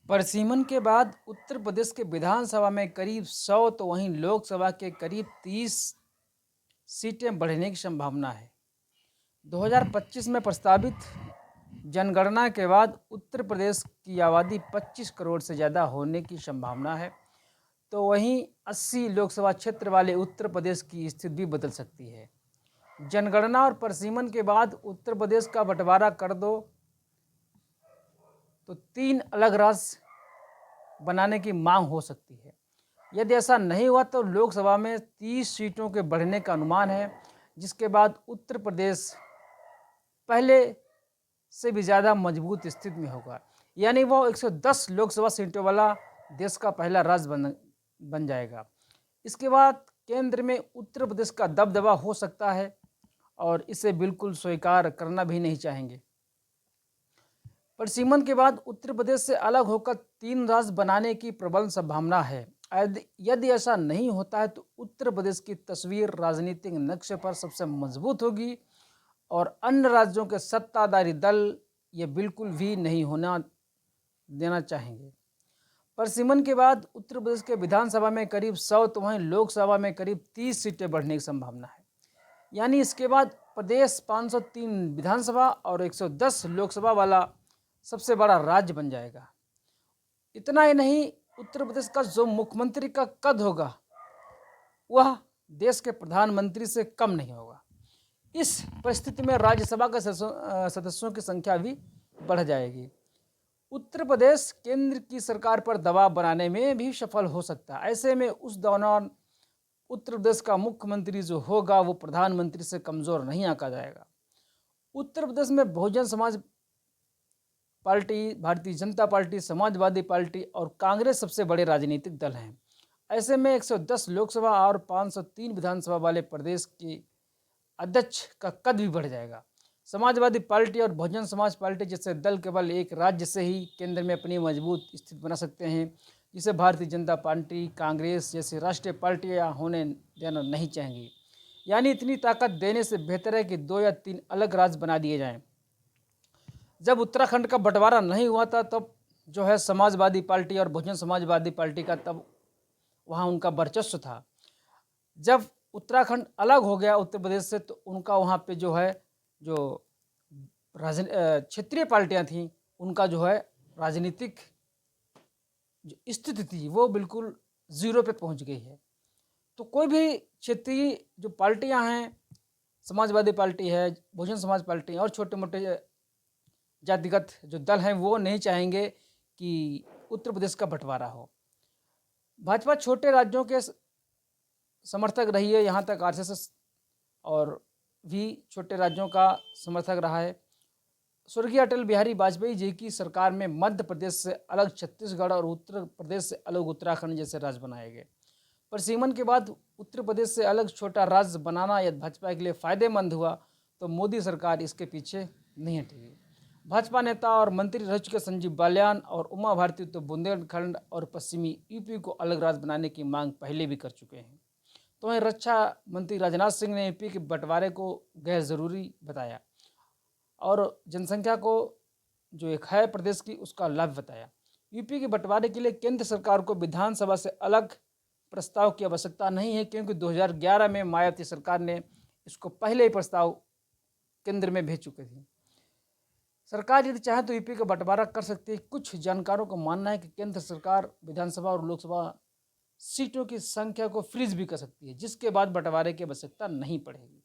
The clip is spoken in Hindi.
परिसीमन के बाद उत्तर प्रदेश के विधानसभा में करीब 100 तो वहीं लोकसभा के करीब 30 सीटें बढ़ने की संभावना है। 2025 में प्रस्तावित जनगणना के बाद उत्तर प्रदेश की आबादी 25 करोड़ से ज़्यादा होने की संभावना है, तो वहीं 80 लोकसभा क्षेत्र वाले उत्तर प्रदेश की स्थिति भी बदल सकती है। जनगणना और परिसीमन के बाद उत्तर प्रदेश का बंटवारा कर दो तो 3 अलग राज्य बनाने की मांग हो सकती है। यदि ऐसा नहीं हुआ तो लोकसभा में 30 सीटों के बढ़ने का अनुमान है, जिसके बाद उत्तर प्रदेश पहले से भी ज़्यादा मजबूत स्थिति में होगा। यानी वो 110 लोकसभा सीटों वाला देश का पहला राज्य बन जाएगा। इसके बाद केंद्र में उत्तर प्रदेश का दबदबा हो सकता है और इसे बिल्कुल स्वीकार करना भी नहीं चाहेंगे। परिसीमन के बाद उत्तर प्रदेश से अलग होकर 3 राज्य बनाने की प्रबल संभावना है। यदि ऐसा नहीं होता है तो उत्तर प्रदेश की तस्वीर राजनीतिक नक्शे पर सबसे मजबूत होगी और अन्य राज्यों के सत्ताधारी दल ये बिल्कुल भी नहीं होना देना चाहेंगे। परिसीमन के बाद उत्तर प्रदेश के विधानसभा में करीब 100 तो वहीं लोकसभा में करीब 30 सीटें बढ़ने की संभावना है। यानी इसके बाद प्रदेश 503 विधानसभा और 110 लोकसभा वाला सबसे बड़ा राज्य बन जाएगा। इतना ही नहीं, उत्तर प्रदेश का जो मुख्यमंत्री का कद होगा वह देश के प्रधानमंत्री से कम नहीं होगा। इस परिस्थिति में राज्यसभा के सदस्यों की संख्या भी बढ़ जाएगी। उत्तर प्रदेश केंद्र की सरकार पर दबाव बनाने में भी सफल हो सकता है। ऐसे में उस दौरान उत्तर प्रदेश का मुख्यमंत्री जो होगा वो प्रधानमंत्री से कमज़ोर नहीं आंका जाएगा। उत्तर प्रदेश में Bahujan Samaj party, Bharatiya Janata party, Samajwadi party और कांग्रेस सबसे बड़े राजनीतिक दल हैं। ऐसे में 110 लोकसभा और 503 विधानसभा वाले प्रदेश के अध्यक्ष का कद भी बढ़ जाएगा। समाजवादी पार्टी और बहुजन समाज पार्टी जैसे दल केवल एक राज्य से ही केंद्र में अपनी मजबूत स्थिति बना सकते हैं, जिसे भारतीय जनता पार्टी, कांग्रेस जैसी राष्ट्रीय पार्टियां होने देना नहीं चाहेंगी। यानी इतनी ताकत देने से बेहतर है कि 2 या 3 अलग राज्य बना दिए जाएं। जब उत्तराखंड का बंटवारा नहीं हुआ था तब जो है समाजवादी पार्टी और बहुजन समाजवादी पार्टी का तब वहाँ उनका वर्चस्व था। जब उत्तराखंड अलग हो गया उत्तर प्रदेश से तो उनका वहाँ पे जो है जो क्षेत्रीय पार्टियां थीं उनका जो है राजनीतिक जो स्थिति थी वो बिल्कुल ज़ीरो पे पहुँच गई है। तो कोई भी क्षेत्रीय जो पार्टियां हैं, समाजवादी पार्टी है, बहुजन समाज पार्टी है और छोटे मोटे जातिगत जो दल हैं वो नहीं चाहेंगे कि उत्तर प्रदेश का बंटवारा हो। भाजपा छोटे राज्यों के समर्थक रही है, यहाँ तक आरएसएस और भी छोटे राज्यों का समर्थक रहा है। स्वर्गीय अटल बिहारी वाजपेयी जी की सरकार में मध्य प्रदेश से अलग छत्तीसगढ़ और उत्तर प्रदेश से अलग उत्तराखंड जैसे राज्य बनाए गए। परिसीमन के बाद उत्तर प्रदेश से अलग छोटा राज्य बनाना यदि भाजपा के लिए फायदेमंद हुआ तो मोदी सरकार इसके पीछे नहीं हटेगी। भाजपा नेता और मंत्री रह चुके संजीव बालियान और उमा भारती तो बुंदेलखंड और पश्चिमी यूपी को अलग राज्य बनाने की मांग पहले भी कर चुके हैं। तो वहीं रक्षा मंत्री राजनाथ सिंह ने यूपी के बंटवारे को गैर जरूरी बताया और जनसंख्या को जो एक है प्रदेश की उसका लाभ बताया। यूपी के बंटवारे के लिए केंद्र सरकार को विधानसभा से अलग प्रस्ताव की आवश्यकता नहीं है, क्योंकि 2011 में मायावती सरकार ने इसको पहले ही प्रस्ताव केंद्र में भेज चुके थे। सरकार यदि चाहे तो यूपी का बंटवारा कर सकती है। कुछ जानकारों का मानना है कि केंद्र सरकार विधानसभा और लोकसभा सीटों की संख्या को फ्रीज भी कर सकती है, जिसके बाद बंटवारे की आवश्यकता नहीं पड़ेगी।